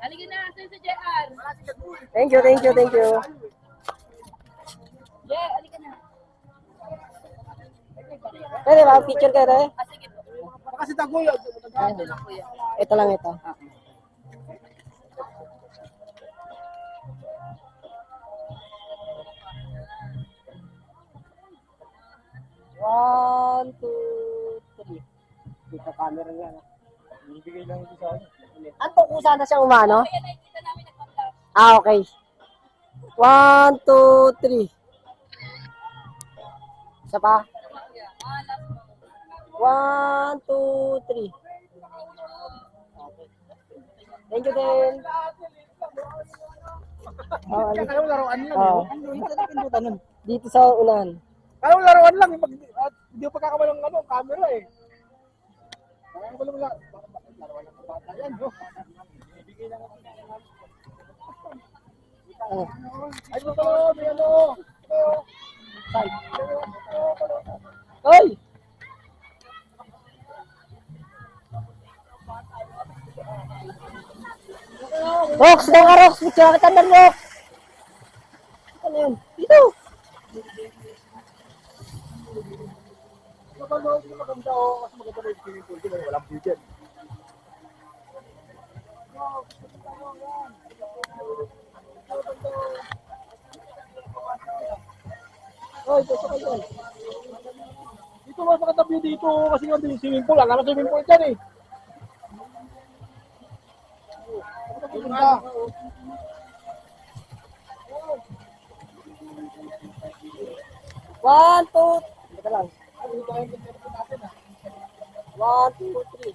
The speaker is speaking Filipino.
Halika na, sa JR. Thank you, thank you, thank you. Yeah, halika na. Pwede ba? Picture kayo tayo? Sige po. Kasi taguyo. Ito lang ito. One, two, three. Dito camera nga. Ibigay lang ito sa akin. Anto kung sana siyang umano? Kaya nakikita namin nagpapalap. Ah, okay. One, two, three. Isa pa. One, two, three. Okay. Thank you din. Oh, Kaya kayo laruan lang. oh. Dito na pindutan nun. Dito sa unahan. Kayo laruan lang. Hindi ko pagkakamalang camera eh. Kaya ko lang laruan lang ng bata yan. Ibigay lang ako. Oh. Ay, ito may ano. Saan? Hoy! Rox, daw ka Rox! Picture kita na Rox! Ano yun? Dito! Mapanood ko maganda o kasi maganda na yung swimming pool. Diba walang view dyan. Hoy, gusto ko yun. Dito mas maganda view dito kasi nga yung swimming pool. Alam mo swimming pool dyan eh. Maganda. One, two, teka lang. One, two, three.